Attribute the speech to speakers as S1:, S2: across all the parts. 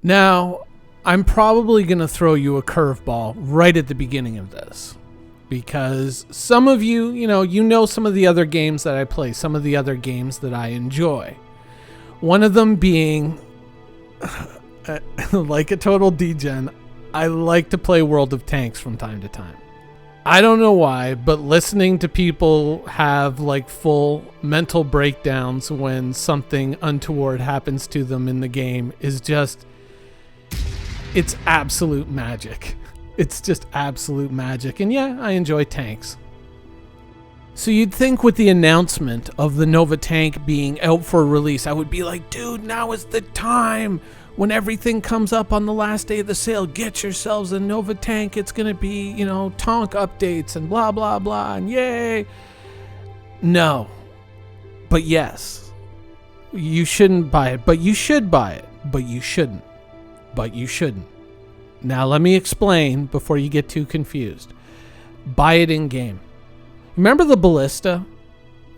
S1: Now, I'm probably going to throw you a curveball right at the beginning of this, because some of you, you know some of the other games that I play, some of the other games that I enjoy. One of them being, like a total degen, I like to play World of Tanks from time to time. I don't know why, but listening to people have like full mental breakdowns when something untoward happens to them in the game is just, it's absolute magic. It's just absolute magic. And yeah, I enjoy tanks. So you'd think with the announcement of the Nova tank being out for release, I would be like, dude, now is the time. When everything comes up on the last day of the sale, get yourselves a Nova tank. It's going to be, tonk updates and blah, blah, blah, and yay. No. But yes. You shouldn't buy it, but you should buy it. But you shouldn't. But you shouldn't. Now let me explain before you get too confused. Buy it in game. Remember the ballista?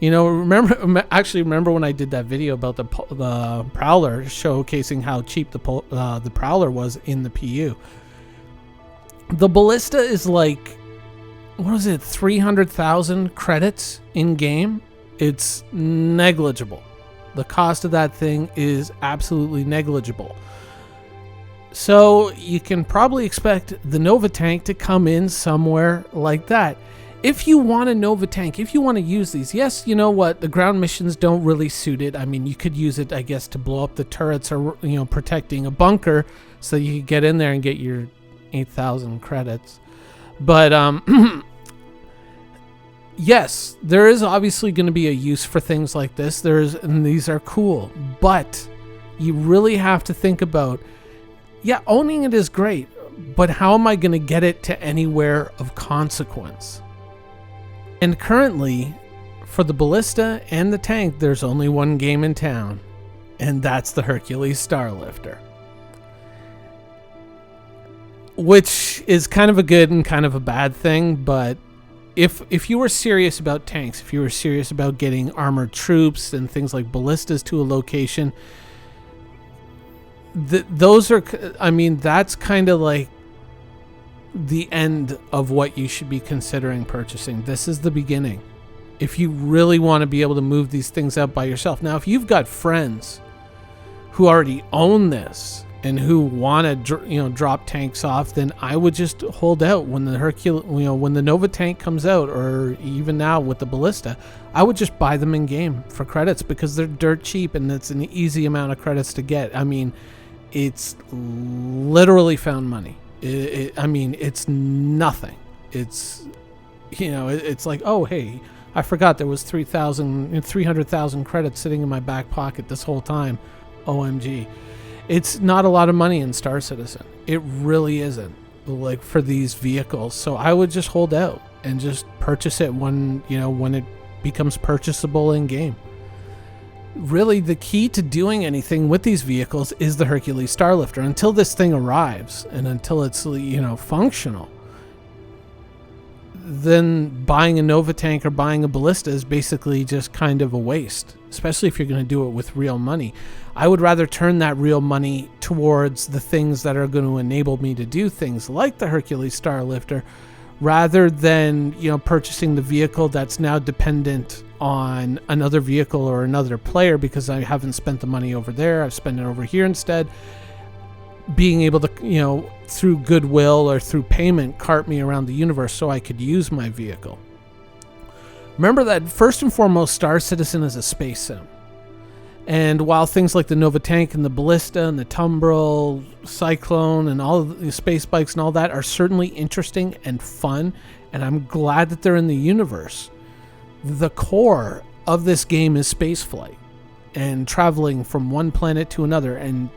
S1: Remember when I did that video about the Prowler, showcasing how cheap the Prowler was in the PU. The ballista is like, 300,000 credits in game? It's negligible. The cost of that thing is absolutely negligible. So you can probably expect the Nova tank to come in somewhere like that. If you want a Nova tank, if you want to use these, yes, you know what? The ground missions don't really suit it. I mean, you could use it, I guess, to blow up the turrets or, protecting a bunker so you could get in there and get your 8,000 credits. But, yes, there is obviously going to be a use for things like this. And these are cool. But you really have to think about, yeah, owning it is great, but how am I going to get it to anywhere of consequence? And currently, for the ballista and the tank, there's only one game in town, and that's the Hercules Starlifter. Which is kind of a good and kind of a bad thing, but if you were serious about tanks, if you were serious about getting armored troops and things like ballistas to a location, that's kind of like the end of what you should be considering purchasing. This is the beginning. If you really want to be able to move these things out by yourself. Now, if you've got friends who already own this and who want to, drop tanks off, then I would just hold out when the when the Nova tank comes out, or even now with the ballista, I would just buy them in game for credits because they're dirt cheap and it's an easy amount of credits to get. I mean, it's literally found money. It's nothing. It's, it's like, oh, hey, I forgot there was 300,000 credits sitting in my back pocket this whole time. OMG. It's not a lot of money in Star Citizen. It really isn't, like, for these vehicles. So I would just hold out and just purchase it when it becomes purchasable in game. Really, the key to doing anything with these vehicles is the Hercules Starlifter. Until this thing arrives and until it's, functional, then buying a Nova tank or buying a ballista is basically just kind of a waste, especially if you're going to do it with real money. I would rather turn that real money towards the things that are going to enable me to do things like the Hercules Starlifter, rather than, purchasing the vehicle that's now dependent on another vehicle or another player because I haven't spent the money over there. I've spent it over here instead. Being able to, through goodwill or through payment, cart me around the universe so I could use my vehicle. Remember that first and foremost, Star Citizen is a space sim. And while things like the Nova tank and the ballista and the Tumbril, Cyclone, and all of the space bikes and all that are certainly interesting and fun, and I'm glad that they're in the universe, the core of this game is spaceflight and traveling from one planet to another, and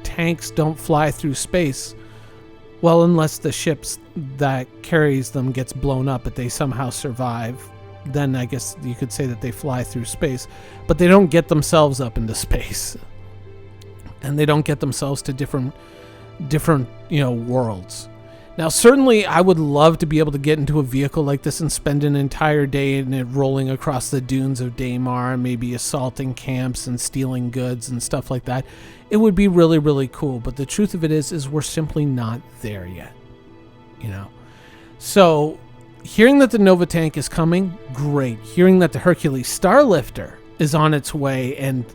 S1: tanks don't fly through space. Well, unless the ships that carries them gets blown up, but they somehow survive, then I guess you could say that they fly through space, but they don't get themselves up into space, and they don't get themselves to different worlds. Now, certainly, I would love to be able to get into a vehicle like this and spend an entire day in it rolling across the dunes of Daymar, maybe assaulting camps and stealing goods and stuff like that. It would be really, really cool. But the truth of it is we're simply not there yet, you know. So, hearing that the Nova tank is coming, great. Hearing that the Hercules Starlifter is on its way and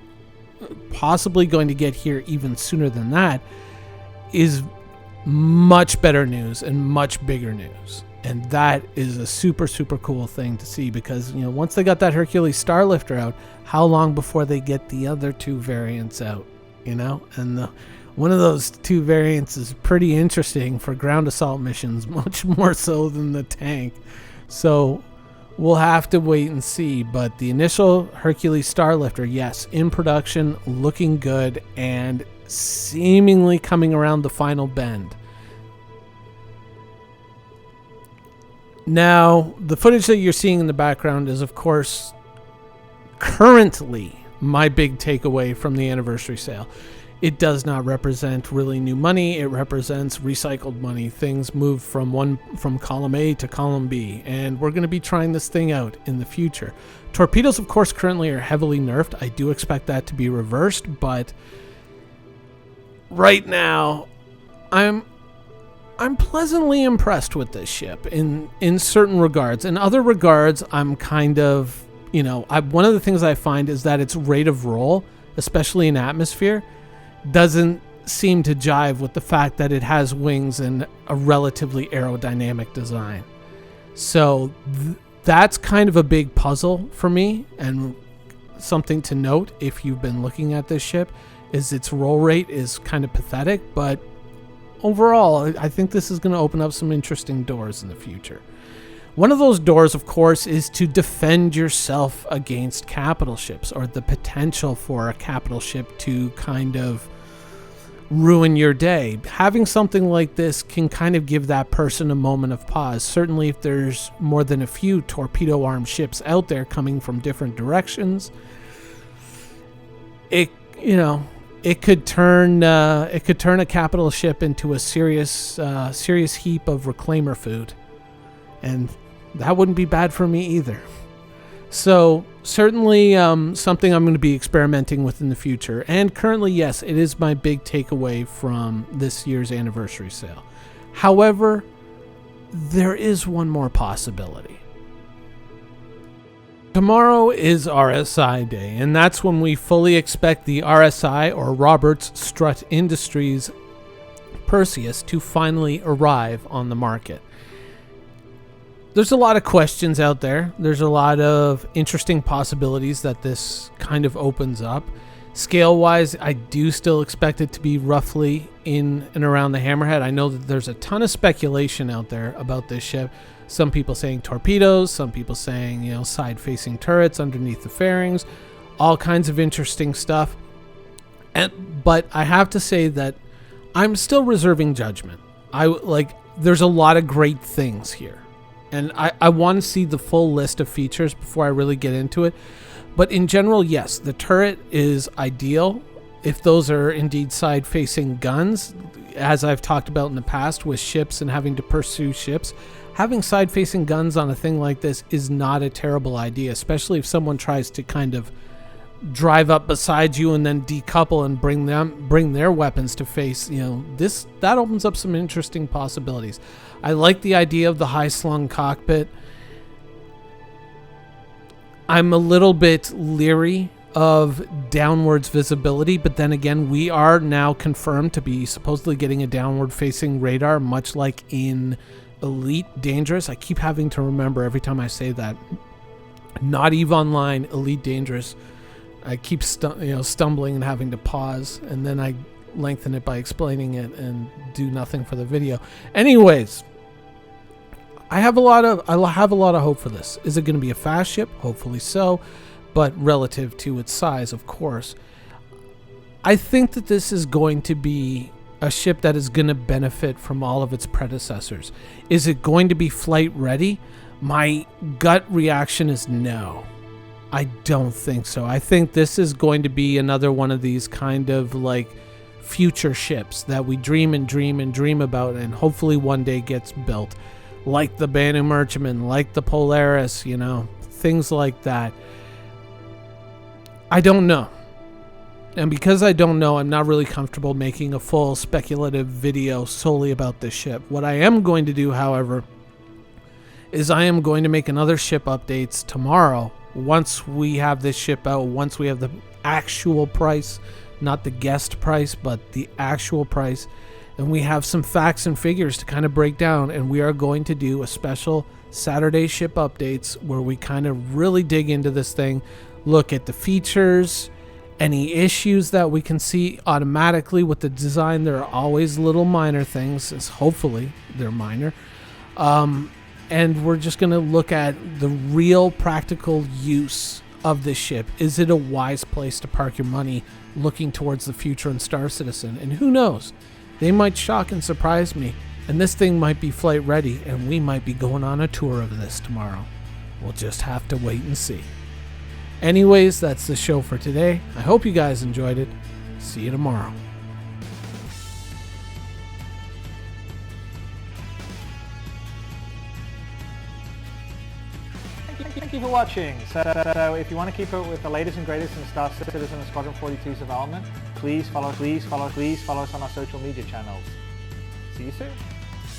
S1: possibly going to get here even sooner than that is much better news and much bigger news. And that is a super, super cool thing to see, because, you know, once they got that Hercules Starlifter out, how long before they get the other two variants out, you know? And one of those two variants is pretty interesting for ground assault missions, much more so than the tank. So we'll have to wait and see. But the initial Hercules Starlifter, yes, in production, looking good, and seemingly coming around the final bend. Now, the footage that you're seeing in the background is, of course, currently my big takeaway from the anniversary sale. It does not represent really new money. It represents recycled money. Things move from column A to column B, and we're going to be trying this thing out in the future. Torpedoes, of course, currently are heavily nerfed. I do expect that to be reversed, but right now, I'm pleasantly impressed with this ship in certain regards. In other regards, I'm kind of, you know, one of the things I find is that its rate of roll, especially in atmosphere, doesn't seem to jive with the fact that it has wings and a relatively aerodynamic design. So that's kind of a big puzzle for me, and something to note if you've been looking at this ship is its roll rate is kind of pathetic, but overall, I think this is going to open up some interesting doors in the future. One of those doors, of course, is to defend yourself against capital ships, or the potential for a capital ship to kind of ruin your day. Having something like this can kind of give that person a moment of pause. Certainly if there's more than a few torpedo-armed ships out there coming from different directions, it could turn a capital ship into a serious heap of reclaimer food, and that wouldn't be bad for me either. So certainly something I'm going to be experimenting with in the future. And currently, yes, it is my big takeaway from this year's anniversary sale. However, there is one more possibility. Tomorrow is RSI Day, and that's when we fully expect the RSI, or Roberts Strut Industries Perseus, to finally arrive on the market. There's a lot of questions out there. There's a lot of interesting possibilities that this kind of opens up. Scale-wise, I do still expect it to be roughly in and around the Hammerhead. I know that there's a ton of speculation out there about this ship. Some people saying torpedoes, some people saying, side-facing turrets underneath the fairings, all kinds of interesting stuff. But I have to say that I'm still reserving judgment. There's a lot of great things here, and I want to see the full list of features before I really get into it. But in general, yes, the turret is ideal if those are indeed side-facing guns. As I've talked about in the past with ships and having to pursue ships, having side-facing guns on a thing like this is not a terrible idea, especially if someone tries to kind of drive up beside you and then decouple and bring their weapons to face. That opens up some interesting possibilities. I like the idea of the high-slung cockpit. I'm a little bit leery of downwards visibility, but then again, we are now confirmed to be supposedly getting a downward-facing radar, much like in Elite Dangerous. I keep having to remember every time I say that. Not EVE Online, Elite Dangerous. I keep stumbling and having to pause, and then I lengthen it by explaining it and do nothing for the video. Anyways, I have a lot of hope for this. Is it going to be a fast ship? Hopefully so, but relative to its size, of course. I think that this is going to be a ship that is going to benefit from all of its predecessors. Is it going to be flight ready? My gut reaction is no. I don't think so. I think this is going to be another one of these kind of future ships that we dream and dream and dream about, and hopefully one day gets built, like the Banu Merchantman, like the Polaris, you know, things like that. I don't know. And because I don't know, I'm not really comfortable making a full speculative video solely about this ship. What I am going to do, however, is I am going to make another ship updates tomorrow once we have this ship out, once we have the actual price, not the guessed price, but the actual price, and we have some facts and figures to kind of break down. And we are going to do a special Saturday ship updates where we kind of really dig into this thing, look at the features, any issues that we can see automatically with the design. There are always little minor things, as hopefully they're minor. And we're just going to look at the real practical use of this ship. Is it a wise place to park your money looking towards the future in Star Citizen? And who knows? They might shock and surprise me, and this thing might be flight ready, and we might be going on a tour of this tomorrow. We'll just have to wait and see. Anyways, that's the show for today. I hope you guys enjoyed it. See you tomorrow.
S2: Thank you for watching. So if you want to keep up with the latest and greatest in Star Citizen and Squadron 42's development, please follow us on our social media channels. See you soon.